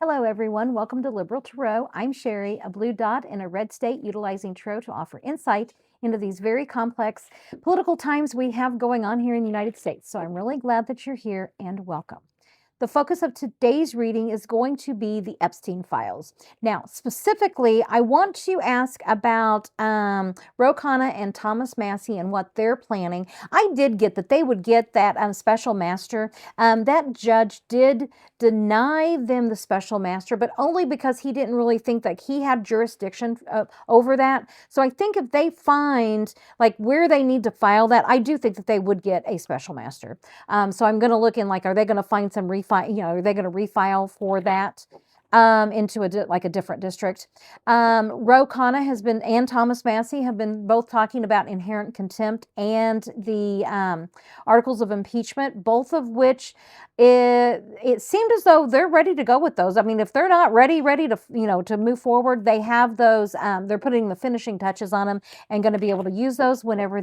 Hello, everyone. Welcome to Liberal Tarot. I'm Sherry, a blue dot in a red state, utilizing tarot to offer insight into these very complex political times we have going on here in the United States. So I'm really glad that you're here and welcome. The focus of today's reading is going to be the Epstein Files. Now, specifically, I want to ask about Ro Khanna and Thomas Massie and what they're planning. I did get that they would get that special master. That judge did deny them the special master, but only because he didn't really think that he had jurisdiction over that. So I think if they find like where they need to file that, I do think that they would get a special master. So I'm going to look in like, are they going to find some are they going to refile for that into a different district? Ro Khanna has been and Thomas Massie have been both talking about inherent contempt and the articles of impeachment, both of which it seemed as though they're ready to go with those. I mean, if they're not ready to move forward, they have those. They're putting the finishing touches on them and going to be able to use those whenever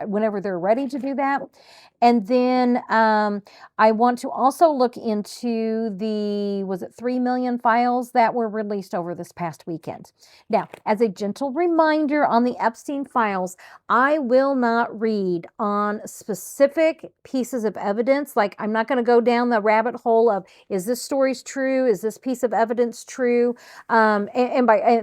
whenever they're ready to do that. And then I want to also look into was it 3 million files that were released over this past weekend. Now, as a gentle reminder on the Epstein Files, I will not read on specific pieces of evidence. Like, I'm not going to go down the rabbit hole of, is this story's true? Is this piece of evidence true? And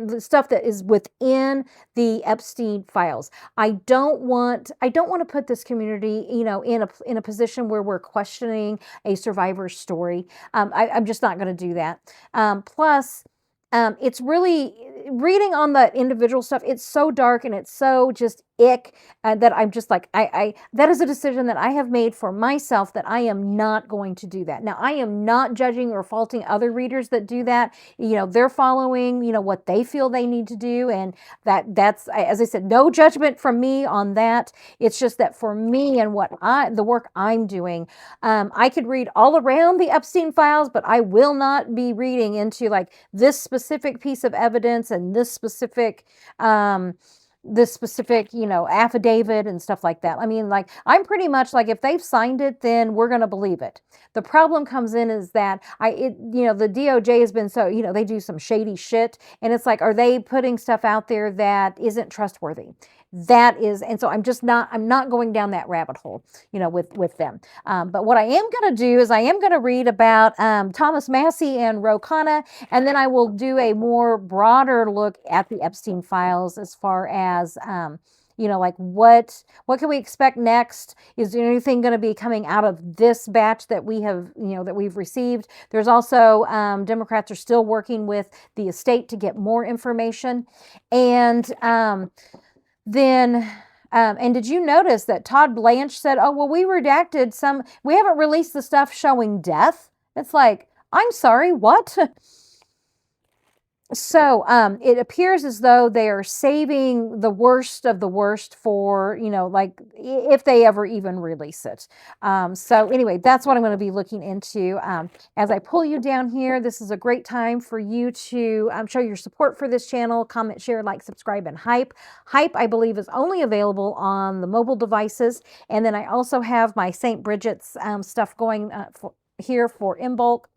the stuff that is within the Epstein Files. I don't want to put this community, in a position where we're questioning a survivor's story. I'm just not going to do that. Plus, it's really reading on the individual stuff. It's so dark and it's so just ick that I'm just like, that is a decision that I have made for myself that I am not going to do that. Now, I am not judging or faulting other readers that do that. They're following, what they feel they need to do. And that's, as I said, no judgment from me on that. It's just that for me and the work I'm doing, I could read all around the Epstein Files, but I will not be reading into like this specific piece of evidence and this specific affidavit and stuff like that. I mean, like, I'm pretty much like, if they've signed it, then we're going to believe it. The problem comes in is that the DOJ has been so, they do some shady shit, and it's like, are they putting stuff out there that isn't trustworthy? And so I'm not going down that rabbit hole, with them. But what I am going to do is I am going to read about Thomas Massie and Ro Khanna, and then I will do a more broader look at the Epstein Files as far as, like what can we expect next? Is there anything going to be coming out of this batch that we have, that we've received? There's also, Democrats are still working with the estate to get more information. And and did you notice that Todd Blanche said, oh, well, we haven't released the stuff showing death? It's like, I'm sorry, what? So it appears as though they are saving the worst of the worst for, like if they ever even release it. So anyway, that's what I'm going to be looking into. As I pull you down here, this is a great time for you to show your support for this channel. Comment, share, like, subscribe, and hype. Hype, I believe, is only available on the mobile devices. And then I also have my St. Bridget's stuff going here for in bulk.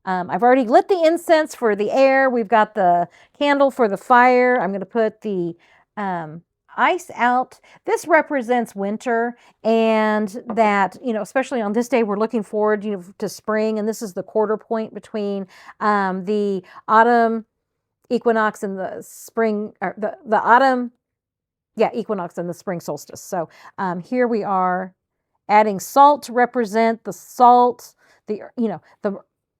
I've already lit the incense for the air. We've got the candle for the fire. I'm going to put the ice out. This represents winter, and that, especially on this day, we're looking forward, to spring. And this is the quarter point between the autumn equinox and the spring, or the autumn, equinox and the spring solstice. So here we are adding salt to represent the salt, the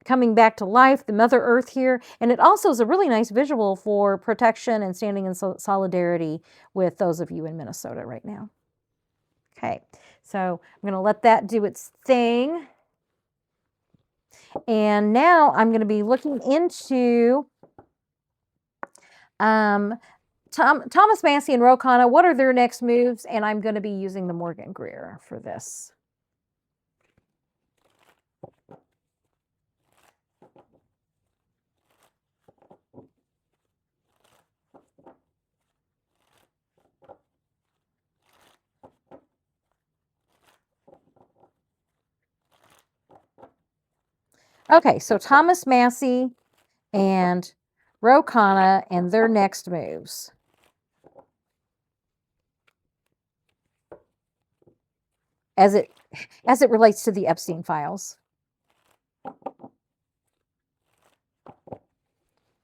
coming back to life, the Mother Earth here. And it also is a really nice visual for protection and standing in solidarity with those of you in Minnesota right now. Okay, so I'm going to let that do its thing. And now I'm going to be looking into Thomas Massie and Ro Khanna. What are their next moves? And I'm going to be using the Morgan Greer for this. Okay, so Thomas Massie and Ro Khanna and their next moves. As it relates to the Epstein Files.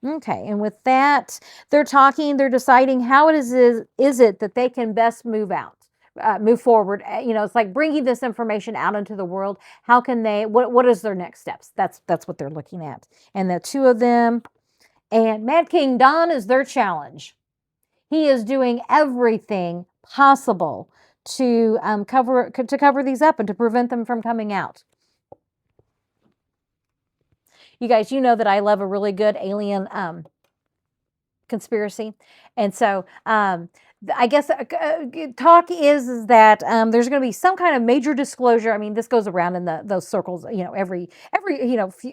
Okay, and with that, they're deciding how it is it that they can best move forward. It's like bringing this information out into the world. How can they? What is their next steps? That's what they're looking at. And the two of them, and Mad King Don is their challenge. He is doing everything possible to cover these up and to prevent them from coming out. You guys, you know that I love a really good alien conspiracy. And so I guess talk is that there's going to be some kind of major disclosure. I mean, this goes around in those circles, every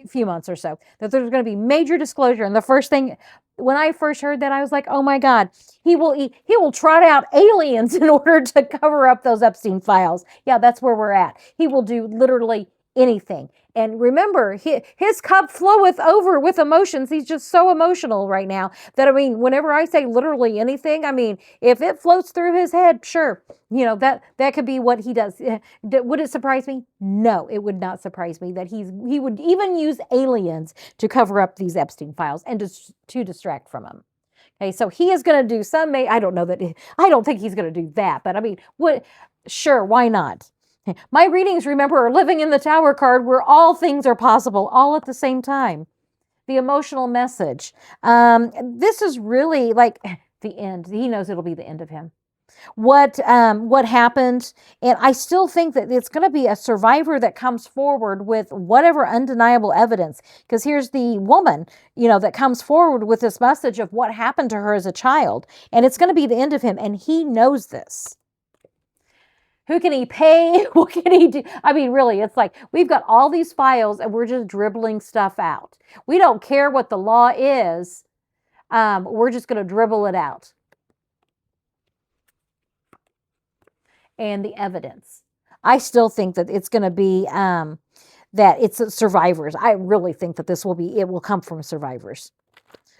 few months or so, that there's going to be major disclosure. And the first thing, when I first heard that, I was like, oh my God, he will trot out aliens in order to cover up those Epstein files. Yeah, that's where we're at. He will do literally anything. And remember, his cup floweth over with emotions. He's just so emotional right now that, I mean, whenever I say literally anything, I mean, if it floats through his head, sure, that could be what he does. Would it surprise me? No, it would not surprise me that he would even use aliens to cover up these Epstein files and to distract from them. Okay, so he is going to do I don't think he's going to do that, but I mean, sure, why not? My readings, remember, are living in the Tower card where all things are possible, all at the same time. The emotional message. This is really like the end. He knows it'll be the end of him. What happened, and I still think that it's going to be a survivor that comes forward with whatever undeniable evidence, because here's the woman, that comes forward with this message of what happened to her as a child, and it's going to be the end of him, and he knows this. Who can he pay? What can he do? I mean, really, it's like we've got all these files and we're just dribbling stuff out. We don't care what the law is. We're just going to dribble it out. And the evidence. I still think that it's going to be that it's survivors. I really think that it will come from survivors.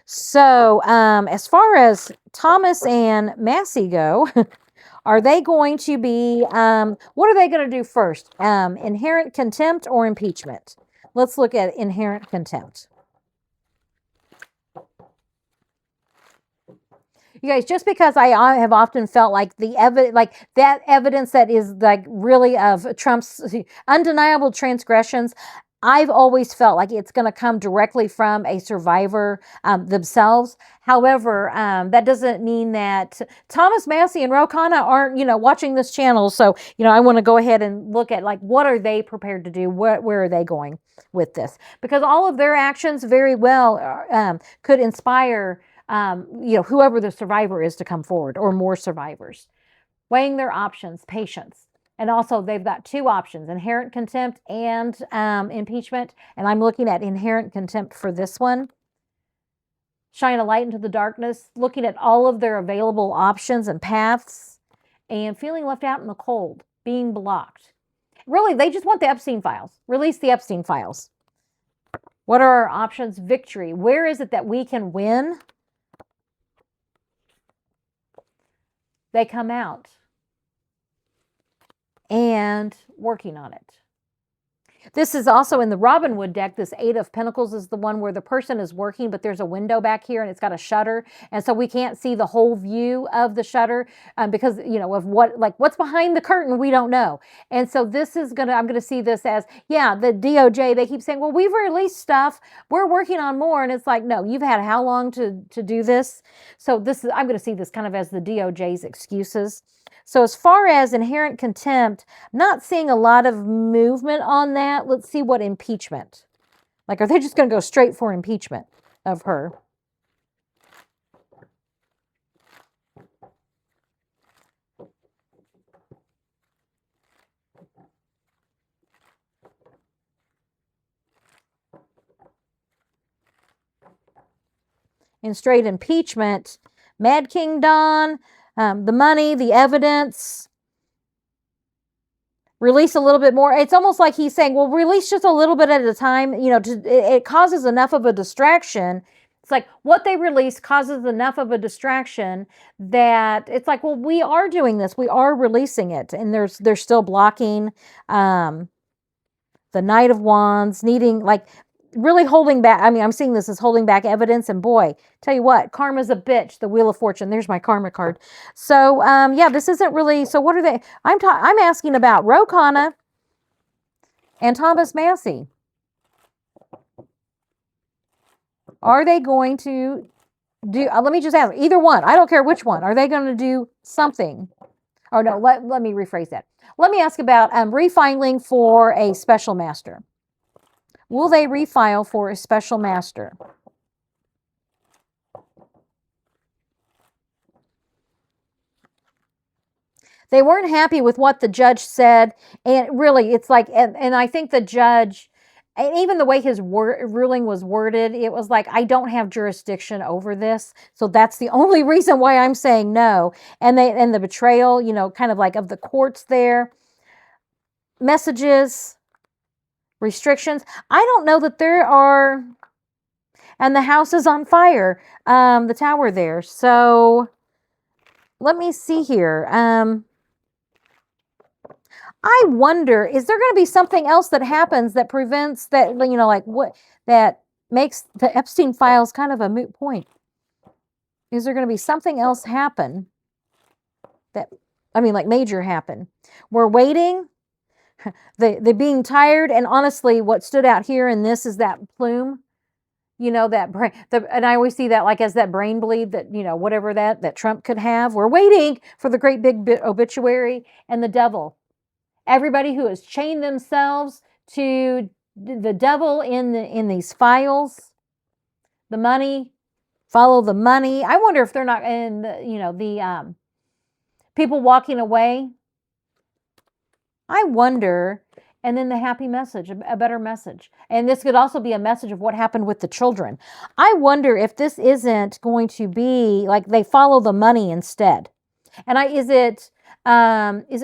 So as far as Thomas and Massie go, are they going to be, what are they going to do first? Inherent contempt or impeachment? Let's look at inherent contempt. You guys, just because I have often felt like that evidence that is like really of Trump's undeniable transgressions, I've always felt like it's going to come directly from a survivor themselves. However, that doesn't mean that Thomas Massie and Ro Khanna aren't, watching this channel. So, I want to go ahead and look at like, what are they prepared to do? Where are they going with this? Because all of their actions very well could inspire whoever the survivor is to come forward, or more survivors. Weighing their options, patience. And also they've got two options, inherent contempt and impeachment. And I'm looking at inherent contempt for this one. Shine a light into the darkness, looking at all of their available options and paths, and feeling left out in the cold, being blocked. Really, they just want the Epstein files. Release the Epstein files. What are our options? Victory. Where is it that we can win? They come out and working on it. This is also in the Robin Hood deck. This 8 of Pentacles is the one where the person is working, but there's a window back here and it's got a shutter. And so we can't see the whole view of the shutter because, of what's behind the curtain, we don't know. And so this is I'm going to see this as, the DOJ, they keep saying, well, we've released stuff. We're working on more. And it's like, no, you've had how long to do this? So I'm going to see this kind of as the DOJ's excuses. So as far as inherent contempt, not seeing a lot of movement on that. Let's see what impeachment. Like, are they just going to go straight for impeachment of her? In straight impeachment, Mad King Don, the money, the evidence. release a little bit more. It's almost like he's saying, well, release just a little bit at a time. It causes enough of a distraction. It's like what they release causes enough of a distraction that it's like, well, we are doing this. We are releasing it. And they're still blocking the Knight of Wands, needing like really holding back. I mean, I'm seeing this as holding back evidence. And boy, tell you what, karma's a bitch. The Wheel of Fortune. There's my karma card. So yeah, this isn't really. So what are they? I'm asking about Ro Khanna and Thomas Massie. Are they going to do, let me just ask, either one, I don't care which one, are they going to do something? Oh no, let me rephrase that. Let me ask about refiling for a special master. Will they refile for a special master? They weren't happy with what the judge said, and really, it's like, and I think the judge, and even the way his ruling was worded, it was like, I don't have jurisdiction over this, so that's the only reason why I'm saying no. And the betrayal, kind of like of the courts there, messages, restrictions. I don't know that there are, and the house is on fire, the tower there. So let me see here. I wonder, is there going to be something else that happens that prevents that, like what, that makes the Epstein Files kind of a moot point? Is there going to be something else happen that, like major happen? We're waiting, the being tired, and honestly, what stood out here in this is that plume, that brain, and I always see that like as that brain bleed that, whatever that Trump could have. We're waiting for the great big obituary, and the devil. Everybody who has chained themselves to the devil in these files, the money, follow the money. I wonder if they're not in the people walking away. I wonder, and then the happy message, a better message. And this could also be a message of what happened with the children. I wonder if this isn't going to be like they follow the money instead. And is it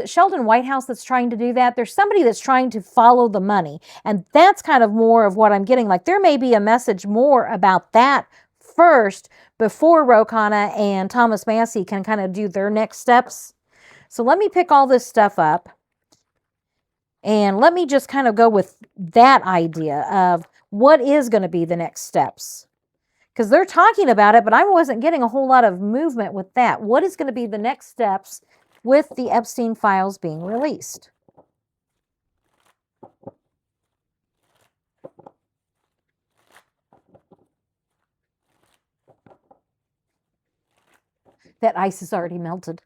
Sheldon Whitehouse that's trying to do that? There's somebody that's trying to follow the money. And that's kind of more of what I'm getting. Like there may be a message more about that first before Ro Khanna and Thomas Massie can kind of do their next steps. So let me pick all this stuff up. And let me just kind of go with that idea of what is going to be the next steps. Because they're talking about it, but I wasn't getting a whole lot of movement with that. What is going to be the next steps with the Epstein Files being released? That ice is already melted.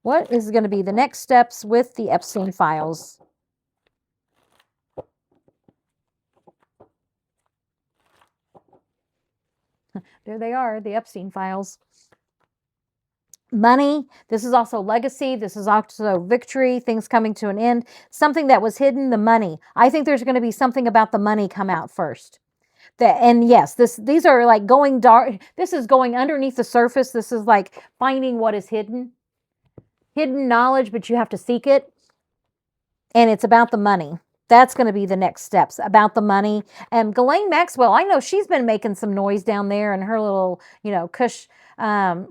What is going to be the next steps with the Epstein Files? There they are, the Epstein Files. Money. This is also legacy. This is also victory. Things coming to an end. Something that was hidden, the money. I think there's going to be something about the money come out first. And yes, these are like going dark. This is going underneath the surface. This is like finding what is hidden. Hidden knowledge, but you have to seek it. And it's about the money. That's going to be the next steps, about the money. And Ghislaine Maxwell, I know she's been making some noise down there in her little,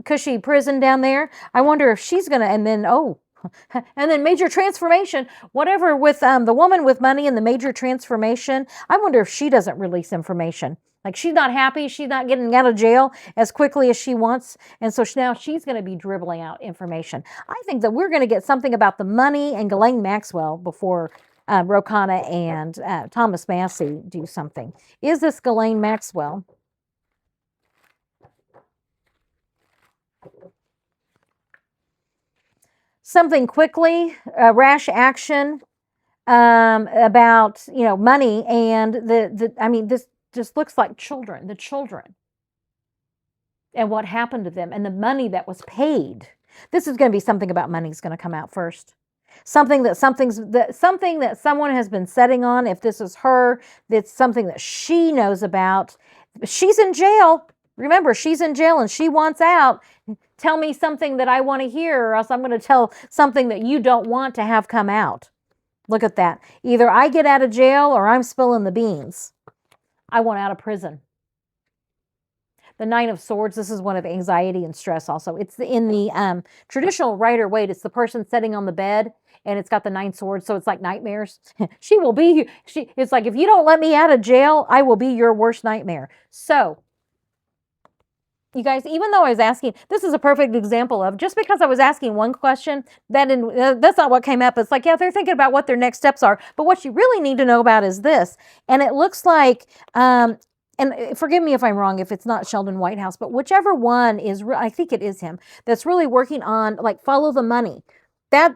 cushy prison down there. I wonder if she's going to, and then major transformation, whatever with the woman with money and the major transformation. I wonder if she doesn't release information. Like she's not happy. She's not getting out of jail as quickly as she wants. And so now she's going to be dribbling out information. I think that we're going to get something about the money and Ghislaine Maxwell before Ro Khanna and Thomas Massie do something. Is this Ghislaine Maxwell? Something quickly, rash action about money and this just looks like children, the children, and what happened to them, and the money that was paid. This is going to be something about money is going to come out first. Something that someone has been setting on. If this is her, that's something that she knows about. She's in jail. Remember, she's in jail and she wants out. tell me something that I want to hear, or else I'm going to tell something that you don't want to have come out. Look at that. Either I get out of jail or I'm spilling the beans. I want out of prison. The Nine of Swords, this is one of anxiety and stress also. It's in the traditional Rider-Waite, it's the person sitting on the bed, and it's got the 9 swords, so it's like nightmares. She will be, it's like, if you don't let me out of jail, I will be your worst nightmare. So, you guys, even though I was asking, this is a perfect example of, just because I was asking one question, that's not what came up. It's like, yeah, they're thinking about what their next steps are, but what you really need to know about is this. And it looks like, and forgive me if I'm wrong, if it's not Sheldon Whitehouse, but whichever one is, I think it is him, that's really working on, like, follow the money. That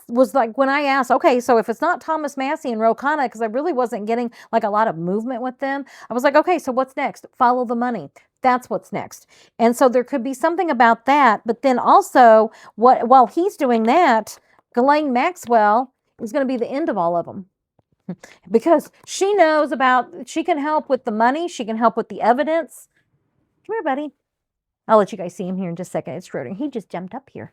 was like when I asked, okay, so if it's not Thomas Massie and Ro Khanna, because I really wasn't getting like a lot of movement with them, I was like, okay, so what's next? Follow the money. That's what's next. And so there could be something about that. But then also, while he's doing that, Ghislaine Maxwell is going to be the end of all of them. Because she knows she can help with the money. She can help with the evidence. Come here, buddy. I'll let you guys see him here in just a second. It's Schroeder. He just jumped up here.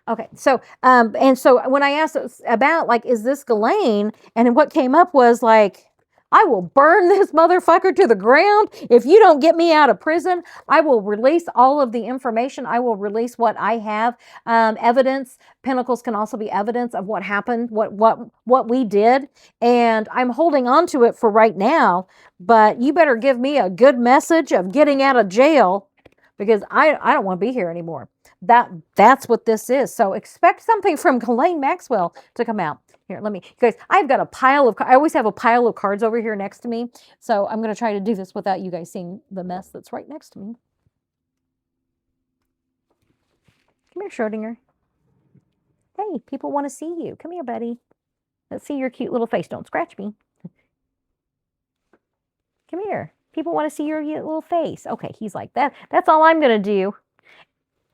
Okay, so, and so when I asked about, like, is this Ghislaine? And what came up was, like, I will burn this motherfucker to the ground. If you don't get me out of prison, I will release all of the information. I will release what I have, evidence. Pentacles can also be evidence of what happened, what we did. And I'm holding on to it for right now, but you better give me a good message of getting out of jail, because I don't want to be here anymore. That's what this is. So expect something from Ghislaine Maxwell to come out. Here, let me, you guys, I always have a pile of cards over here next to me. So I'm going to try to do this without you guys seeing the mess that's right next to me. Come here, Schrodinger. Hey, people want to see you. Come here, buddy. Let's see your cute little face. Don't scratch me. Come here. People want to see your little face. Okay, he's like that. That's all I'm going to do.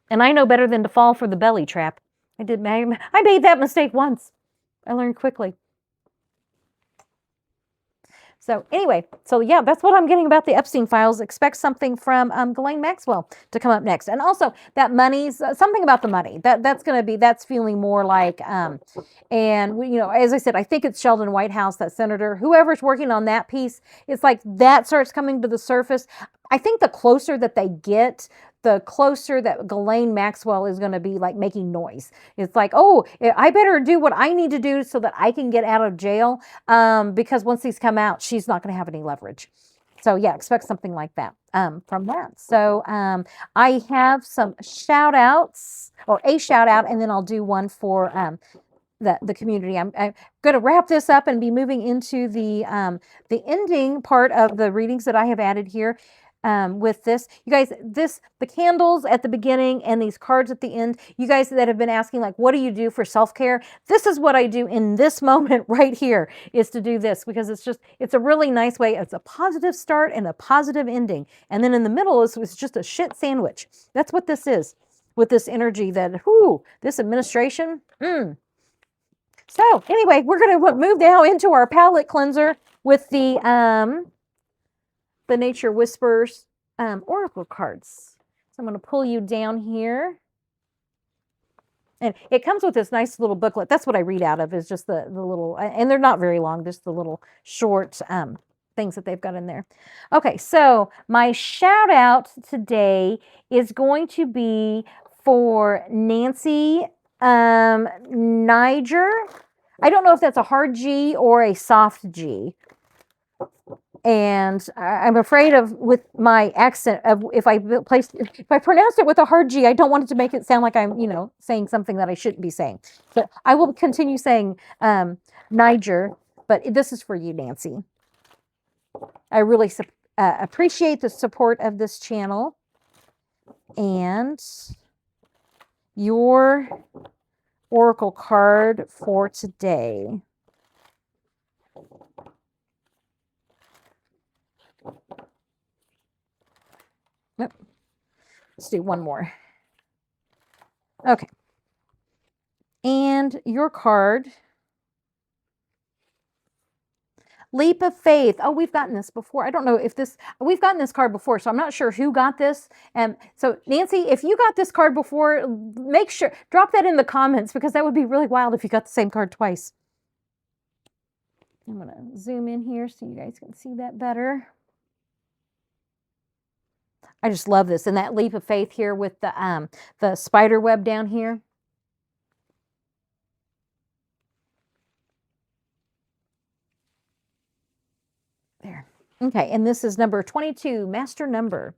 And I know better than to fall for the belly trap. I made that mistake once. I learned quickly. So anyway, so yeah, that's what I'm getting about the Epstein Files. Expect something from Ghislaine Maxwell to come up next. And also that money's, something about the money. That's feeling more like, and we, as I said, I think it's Sheldon Whitehouse, that senator, whoever's working on that piece, it's like that starts coming to the surface. I think the closer that they get, the closer that Ghislaine Maxwell is going to be, like, making noise. It's like, oh, I better do what I need to do so that I can get out of jail, because once these come out, she's not going to have any leverage. So yeah, expect something like that from that. So I have some shout outs, or a shout out, and then I'll do one for the community. I'm going to wrap this up and be moving into the ending part of the readings that I have added here. With this, you guys, the candles at the beginning and these cards at the end, you guys that have been asking, like, what do you do for self-care? This is what I do in this moment right here, is to do this, because it's a really nice way. It's a positive start and a positive ending. And then in the middle is just a shit sandwich. That's what this is, with this energy that, this administration. So anyway, we're going to move now into our palette cleanser with the Nature Whispers oracle cards. So I'm going to pull you down here. And it comes with this nice little booklet. That's what I read out of, is just the little, and they're not very long, just the little short things that they've got in there. Okay, so my shout out today is going to be for Nancy Niger. I don't know if that's a hard G or a soft G. And I'm afraid of, with my accent, of if I pronounce it with a hard G, I don't want it to make it sound like I'm, saying something that I shouldn't be saying. But I will continue saying Niger, but this is for you, Nancy. I really appreciate the support of this channel. And your oracle card for today. Nope. Let's do one more. Okay. And your card, Leap of faith. Oh, we've gotten this before. I don't know if we've gotten this card before, so I'm not sure who got this. So Nancy, if you got this card before, make sure, drop that in the comments, because that would be really wild if you got the same card twice. I'm going to zoom in here so you guys can see that better. I just love this. And that leap of faith here with the spider web down here. There. Okay, and this is number 22, master number.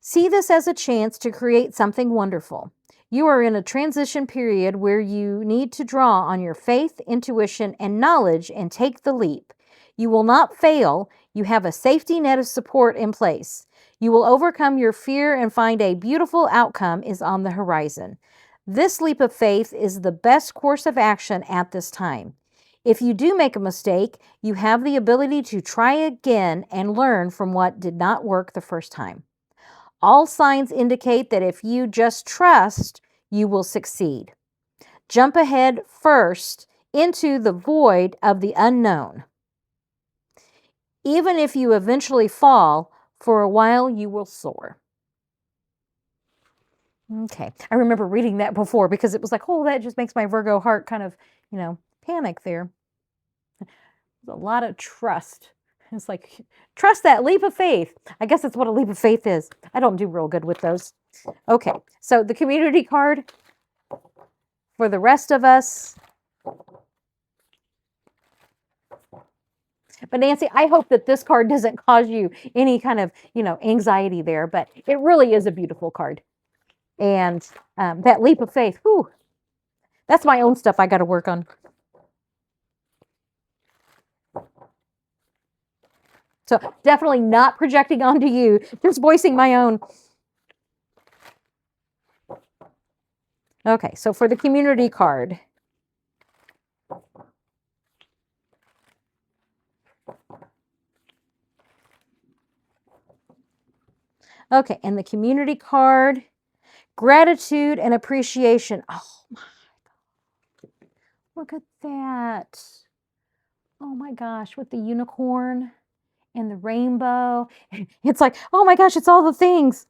See this as a chance to create something wonderful. You are in a transition period where you need to draw on your faith, intuition, and knowledge and take the leap. You will not fail. You have a safety net of support in place. You will overcome your fear and find a beautiful outcome is on the horizon. This leap of faith is the best course of action at this time. If you do make a mistake, you have the ability to try again and learn from what did not work the first time. All signs indicate that if you just trust, you will succeed. Jump ahead first into the void of the unknown. Even if you eventually fall, for a while you will soar. Okay, I remember reading that before because it was like, oh, that just makes my Virgo heart kind of, panic there. There's a lot of trust. It's like, trust that leap of faith. I guess that's what a leap of faith is. I don't do real good with those. Okay, so the community card for the rest of us. But Nancy, I hope that this card doesn't cause you any kind of, anxiety there. But it really is a beautiful card. And that leap of faith, whew, that's my own stuff I got to work on. So definitely not projecting onto you, just voicing my own. Okay, so for the community card. Okay, and the community card, gratitude and appreciation. Oh my God. Look at that. Oh my gosh, with the unicorn and the rainbow. It's like, oh my gosh, it's all the things.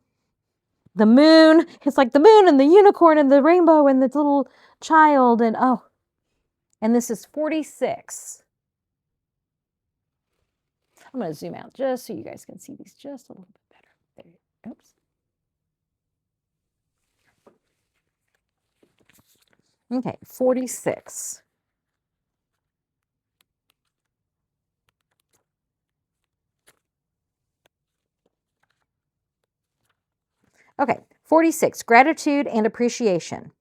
The moon, it's like the moon and the unicorn and the rainbow and the little child. And this is 46. I'm going to zoom out just so you guys can see these just a little bit better. There, oops. Okay, 46. Okay, 46, gratitude and appreciation.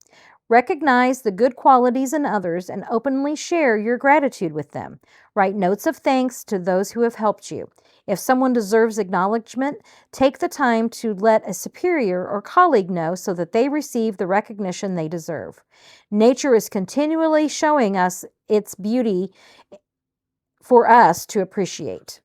Recognize the good qualities in others and openly share your gratitude with them. Write notes of thanks to those who have helped you. If someone deserves acknowledgement, take the time to let a superior or colleague know so that they receive the recognition they deserve. Nature is continually showing us its beauty for us to appreciate.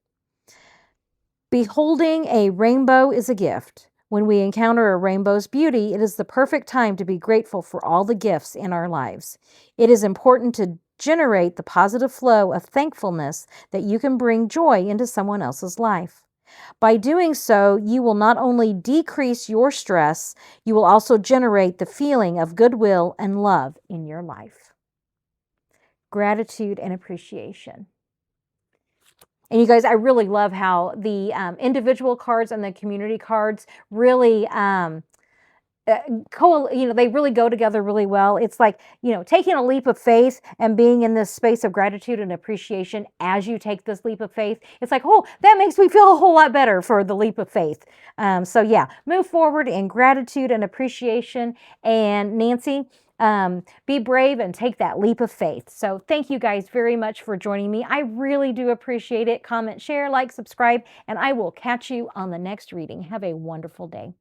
Beholding a rainbow is a gift. When we encounter a rainbow's beauty, it is the perfect time to be grateful for all the gifts in our lives. It is important to generate the positive flow of thankfulness that you can bring joy into someone else's life. By doing so, you will not only decrease your stress, you will also generate the feeling of goodwill and love in your life. Gratitude and appreciation. And you guys, I really love how the individual cards and the community cards really they really go together really well. It's like, taking a leap of faith and being in this space of gratitude and appreciation as you take this leap of faith. It's like, oh, that makes me feel a whole lot better for the leap of faith. So yeah, move forward in gratitude and appreciation. And Nancy, be brave and take that leap of faith. So thank you guys very much for joining me. I really do appreciate it. Comment, share, like, subscribe, and I will catch you on the next reading. Have a wonderful day.